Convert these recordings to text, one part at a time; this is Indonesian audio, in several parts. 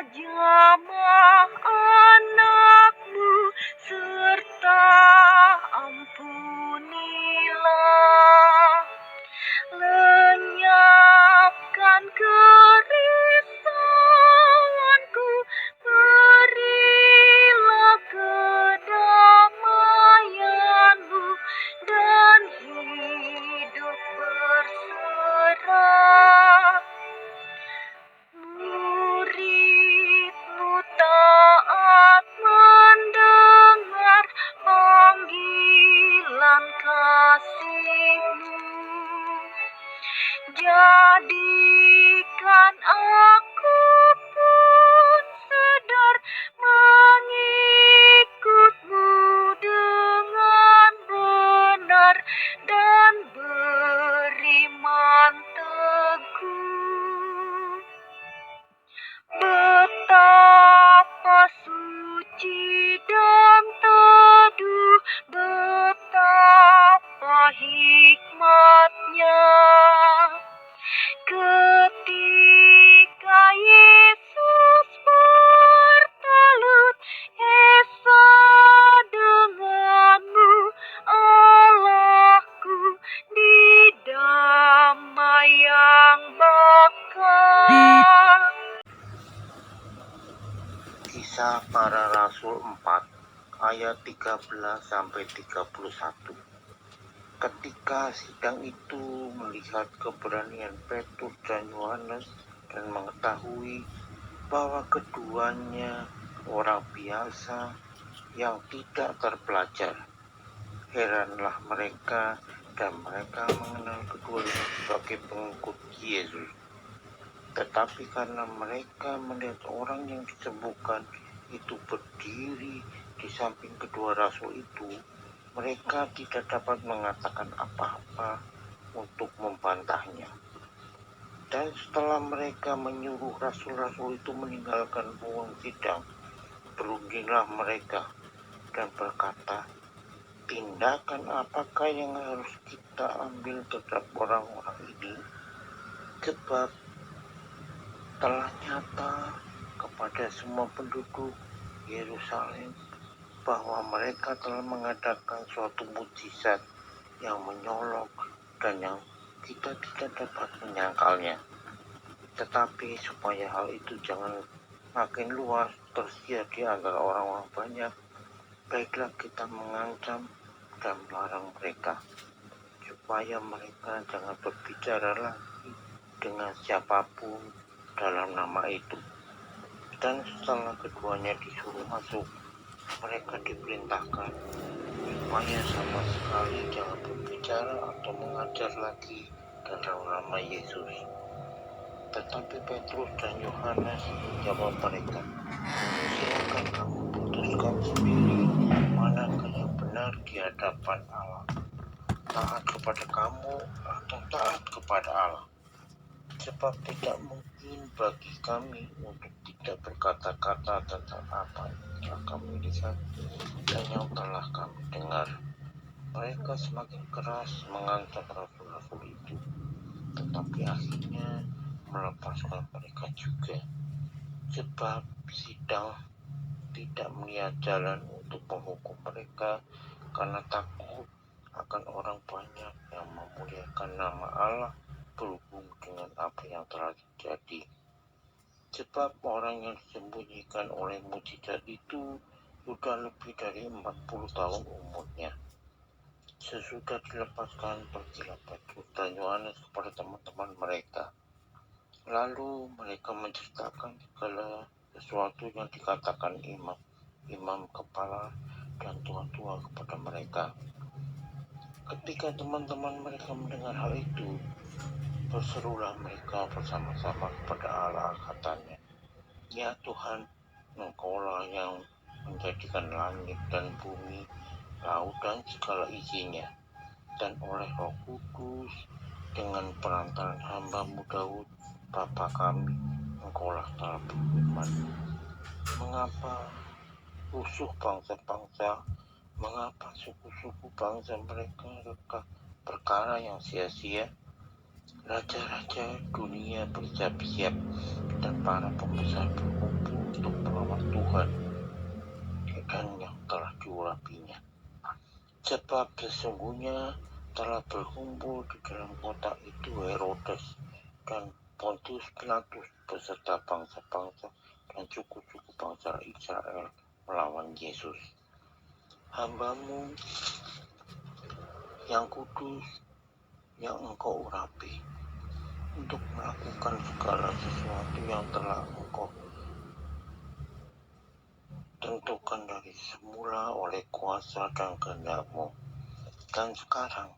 Jamah anakmu serta ampunilah, lenyapkan kerisauanku, berilah kedamaianmu dan hidup berserah. Muridmu taat mendengar panggilan kasihmu. Jadikan aku pun sadar mengikutmu dengan benar dan beriman teguh. Betapa suci dan teduh, betapa hikmatnya ketika Yesus bertelut esa denganmu, Allahku, di damai yang bakal. Kisah Para Rasul 4 ayat 13-31. Ketika sidang itu melihat keberanian Petrus dan Yohanes dan mengetahui bahwa keduanya orang biasa yang tidak terpelajar, heranlah mereka dan mereka mengenal keduanya sebagai pengikut Yesus. Tetapi karena mereka melihat orang yang disembuhkan itu berdiri di samping kedua rasul itu, mereka tidak dapat mengatakan apa-apa untuk membantahnya. Dan setelah mereka menyuruh rasul-rasul itu meninggalkan ruang sidang, berundinglah mereka dan berkata, "Tindakan apakah yang harus kita ambil terhadap orang-orang ini? Sebab telah nyata kepada semua penduduk Yerusalem bahwa mereka telah mengadakan suatu mukjizat yang menyolok dan yang kita tidak dapat menyangkalnya. Tetapi supaya hal itu jangan makin luas tersiar di antara orang-orang banyak, baiklah kita mengancam dan melarang mereka, supaya mereka jangan berbicara lagi dengan siapapun dalam nama itu." Dan setelah keduanya disuruh masuk, mereka diperintahkan supaya sama sekali jangan berbicara atau mengajar lagi dalam nama Yesus. Tetapi Petrus dan Yohanes menjawab mereka, "Silakan kamu putuskan sendiri manakah yang benar di hadapan Allah, taat kepada kamu atau taat kepada Allah. Sebab tidak mungkin bagi kami untuk tidak berkata-kata tentang apa yang telah kami lihat dan yang telah kami dengar." Mereka semakin keras mengancam rasul-rasul itu, tetapi akhirnya melepaskan mereka juga, sebab sidang tidak melihat jalan untuk menghukum mereka karena takut akan orang banyak yang memuliakan nama Allah berhubung dengan apa yang telah terjadi. Sebab orang yang disembunyikan oleh mukjizat itu sudah lebih dari 40 tahun umurnya. Sesudah dilepaskan, pergilah Petrus dan Yohanes kepada teman-teman mereka. Lalu mereka menceritakan segala sesuatu yang dikatakan imam kepala dan tua-tua kepada mereka. Ketika teman-teman mereka mendengar hal itu, berserulah mereka bersama-sama kepada Allah, katanya, "Ya Tuhan, Engkaulah yang menjadikan langit dan bumi, laut dan segala isinya, dan oleh Roh Kudus dengan perantaran hamba-Mu Daud, Bapa kami, Engkaulah telah berfirman, mengapa rusuh bangsa-bangsa, mengapa suku-suku bangsa mereka rekah perkara yang sia-sia? Raja-raja dunia bersiap-siap dan para pembesar berkumpul untuk melawan Tuhan dan yang telah diurapinya. Sebab sesungguhnya telah berkumpul di dalam kota itu Herodes dan Pontius Pilatus beserta bangsa-bangsa dan suku-suku bangsa Israel melawan Yesus, hamba-Mu yang kudus, yang Engkau urapi, untuk melakukan segala sesuatu yang telah Engkau tentukan dari semula oleh kuasa dan kehendak-Mu. Dan sekarang,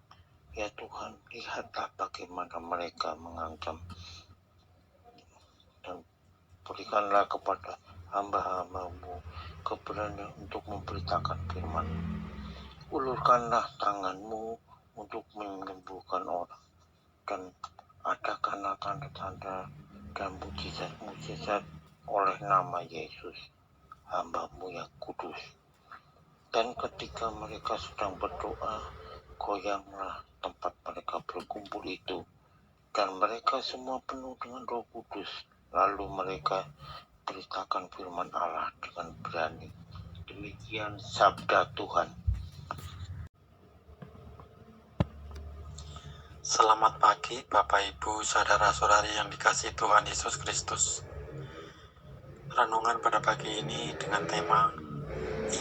ya Tuhan, lihatlah bagaimana mereka mengancam, dan berikanlah kepada hamba-hamba-Mu keberanian untuk memberitakan firman. Ulurkanlah tangan-Mu untuk menyembuhkan orang, dan adakanlah tanda-tanda dan mujizat-mujizat oleh nama Yesus, hamba-Mu yang kudus. Dan ketika mereka sedang berdoa, goyanglah tempat mereka berkumpul itu, dan mereka semua penuh dengan Roh Kudus. Lalu mereka beritakan firman Allah dengan berani. Demikian sabda Tuhan. Selamat pagi Bapak Ibu Saudara-saudari yang dikasihi Tuhan Yesus Kristus. Renungan pada pagi ini dengan tema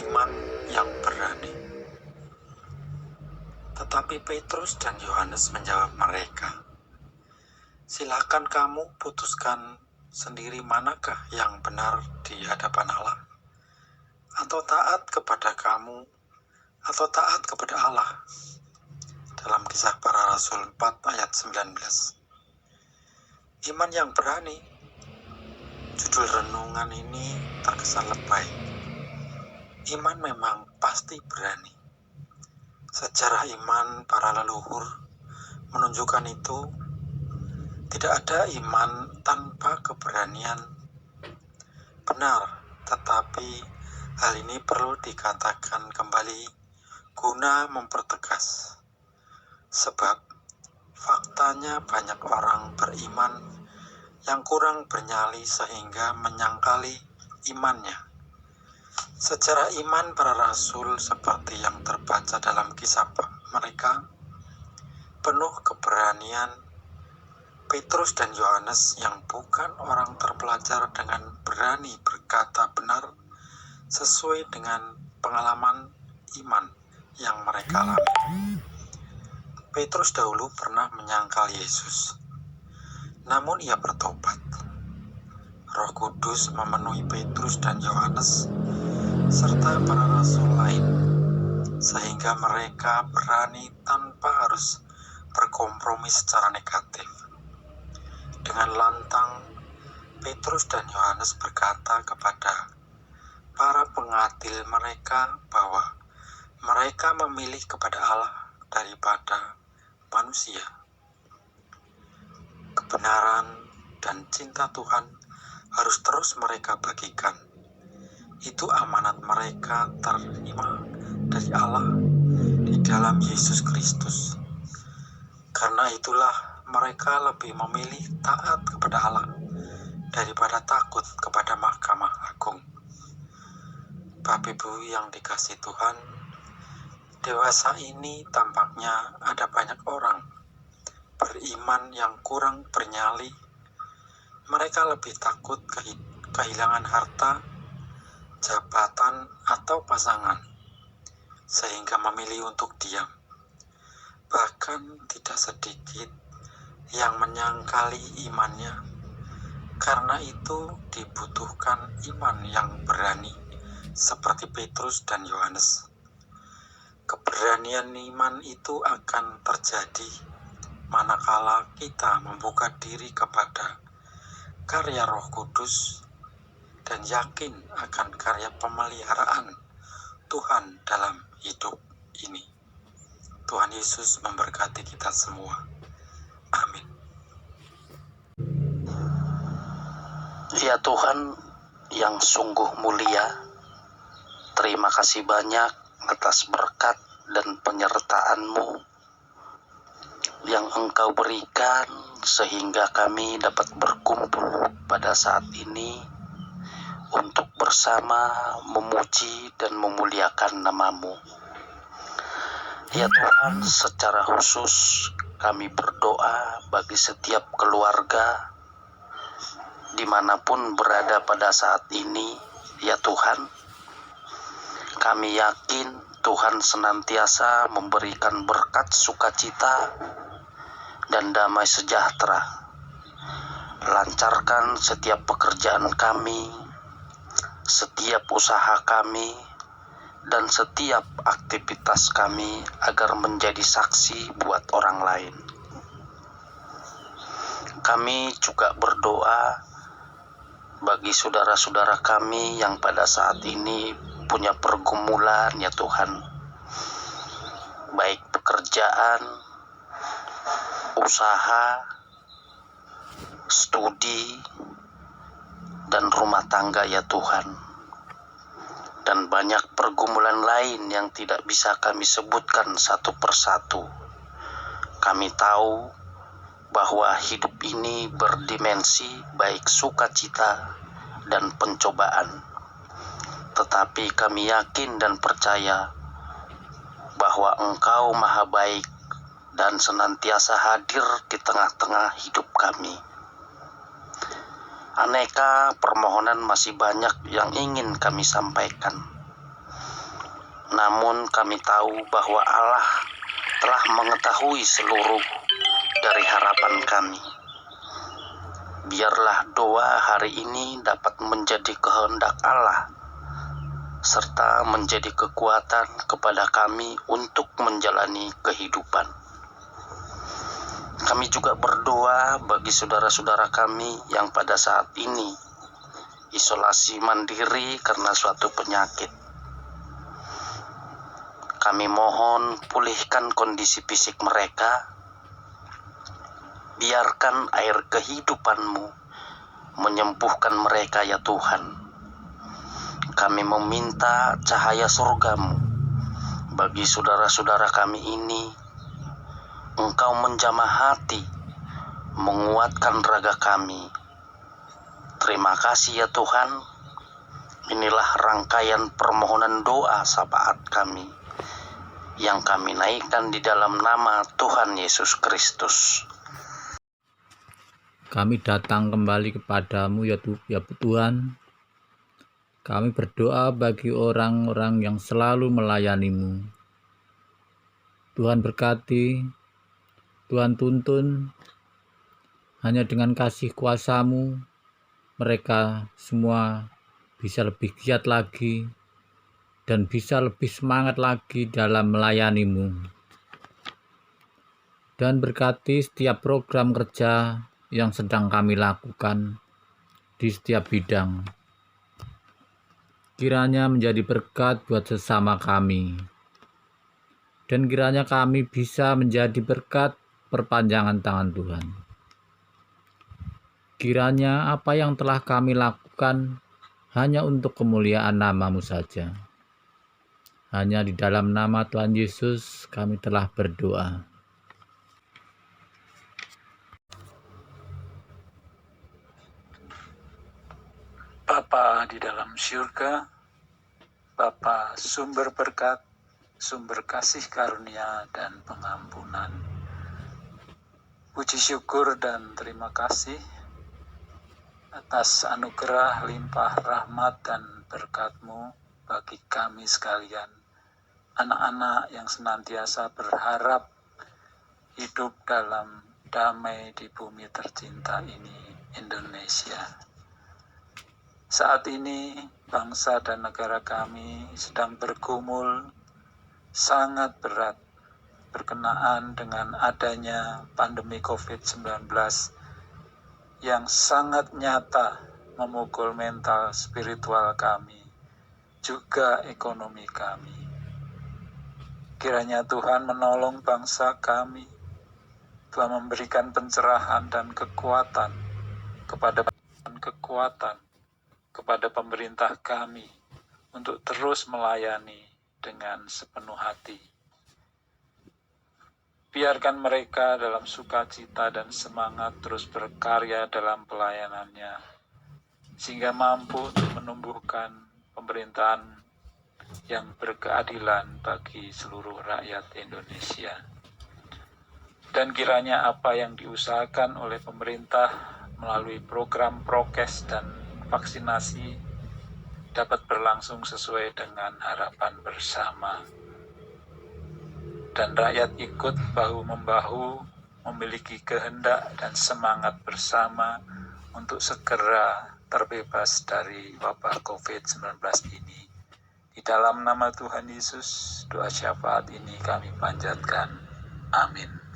Iman yang Berani. Tetapi Petrus dan Yohanes menjawab mereka, "Silakan kamu putuskan sendiri manakah yang benar di hadapan Allah, atau taat kepada kamu, atau taat kepada Allah." Dalam Kisah Para Rasul 4 ayat 19. Iman yang berani. Judul renungan ini terkesan lebay. Iman memang pasti berani. Sejarah iman para leluhur menunjukkan itu. Tidak ada iman tanpa keberanian. Benar, tetapi hal ini perlu dikatakan kembali guna mempertegas. Sebab faktanya banyak orang beriman yang kurang bernyali sehingga menyangkali imannya. Sejarah iman para rasul seperti yang terbaca dalam kisah mereka, penuh keberanian. Petrus dan Yohanes yang bukan orang terpelajar dengan berani berkata benar sesuai dengan pengalaman iman yang mereka alami. Petrus dahulu pernah menyangkal Yesus, namun ia bertobat. Roh Kudus memenuhi Petrus dan Yohanes serta para rasul lain, sehingga mereka berani tanpa harus berkompromi secara negatif. Dengan lantang, Petrus dan Yohanes berkata kepada para pengadil mereka bahwa mereka memilih kepada Allah daripada manusia. Kebenaran dan cinta Tuhan harus terus mereka bagikan. Itu amanat mereka terima dari Allah di dalam Yesus Kristus. Karena itulah mereka lebih memilih taat kepada Allah daripada takut kepada Mahkamah Agung. Bapak Ibu yang dikasihi Tuhan, dewasa ini tampaknya ada banyak orang beriman yang kurang bernyali. Mereka lebih takut kehilangan harta, jabatan, atau pasangan, sehingga memilih untuk diam. Bahkan tidak sedikit yang menyangkali imannya. Karena itu dibutuhkan iman yang berani, seperti Petrus dan Yohanes. Keberanian iman itu akan terjadi manakala kita membuka diri kepada karya Roh Kudus dan yakin akan karya pemeliharaan Tuhan dalam hidup ini. Tuhan Yesus memberkati kita semua. Amin. Ya Tuhan yang sungguh mulia, terima kasih banyak atas berkat dan penyertaan-Mu yang Engkau berikan sehingga kami dapat berkumpul pada saat ini untuk bersama memuji dan memuliakan nama-Mu. Ya Tuhan, secara khusus kami berdoa bagi setiap keluarga dimanapun berada pada saat ini. Ya Tuhan, kami yakin Tuhan senantiasa memberikan berkat sukacita dan damai sejahtera. Lancarkan setiap pekerjaan kami, setiap usaha kami, dan setiap aktivitas kami agar menjadi saksi buat orang lain. Kami juga berdoa bagi saudara-saudara kami yang pada saat ini punya pergumulan, ya Tuhan, baik pekerjaan, usaha, studi, dan rumah tangga, ya Tuhan, dan banyak pergumulan lain yang tidak bisa kami sebutkan satu persatu. Kami tahu bahwa hidup ini berdimensi baik sukacita dan pencobaan. Tetapi kami yakin dan percaya bahwa Engkau Maha Baik dan senantiasa hadir di tengah-tengah hidup kami. Aneka permohonan masih banyak yang ingin kami sampaikan. Namun kami tahu bahwa Allah telah mengetahui seluruh dari harapan kami. Biarlah doa hari ini dapat menjadi kehendak Allah serta menjadi kekuatan kepada kami untuk menjalani kehidupan. Kami juga berdoa bagi saudara-saudara kami yang pada saat ini isolasi mandiri karena suatu penyakit. Kami mohon pulihkan kondisi fisik mereka. Biarkan air kehidupan-Mu menyembuhkan mereka, ya Tuhan. Kami meminta cahaya surga-Mu bagi saudara-saudara kami ini. Engkau menjamah hati, menguatkan raga kami. Terima kasih, ya Tuhan. Inilah rangkaian permohonan doa syafaat kami yang kami naikkan di dalam nama Tuhan Yesus Kristus. Kami datang kembali kepadamu, ya Tuhan. Kami berdoa bagi orang-orang yang selalu melayani-Mu. Tuhan berkati, Tuhan tuntun, hanya dengan kasih kuasa-Mu, mereka semua bisa lebih giat lagi dan bisa lebih semangat lagi dalam melayani-Mu. Dan berkati setiap program kerja yang sedang kami lakukan di setiap bidang. Kiranya menjadi berkat buat sesama kami. Dan kiranya kami bisa menjadi berkat perpanjangan tangan Tuhan. Kiranya apa yang telah kami lakukan hanya untuk kemuliaan nama-Mu saja. Hanya di dalam nama Tuhan Yesus kami telah berdoa. Bapa di dalam syurga, Bapa sumber berkat, sumber kasih karunia dan pengampunan. Puji syukur dan terima kasih atas anugerah limpah rahmat dan berkat-Mu bagi kami sekalian, anak-anak yang senantiasa berharap hidup dalam damai di bumi tercinta ini, Indonesia. Saat ini bangsa dan negara kami sedang bergumul sangat berat berkenaan dengan adanya pandemi COVID-19 yang sangat nyata memukul mental spiritual kami, juga ekonomi kami. Kiranya Tuhan menolong bangsa kami, Tuhan memberikan pencerahan dan kekuatan kepada pemerintah kami untuk terus melayani dengan sepenuh hati. Biarkan mereka dalam sukacita dan semangat terus berkarya dalam pelayanannya, sehingga mampu untuk menumbuhkan pemerintahan yang berkeadilan bagi seluruh rakyat Indonesia. Dan kiranya apa yang diusahakan oleh pemerintah melalui program prokes dan vaksinasi dapat berlangsung sesuai dengan harapan bersama. Dan rakyat ikut bahu-membahu memiliki kehendak dan semangat bersama untuk segera terbebas dari wabah COVID-19 ini. Di dalam nama Tuhan Yesus, doa syafaat ini kami panjatkan. Amin.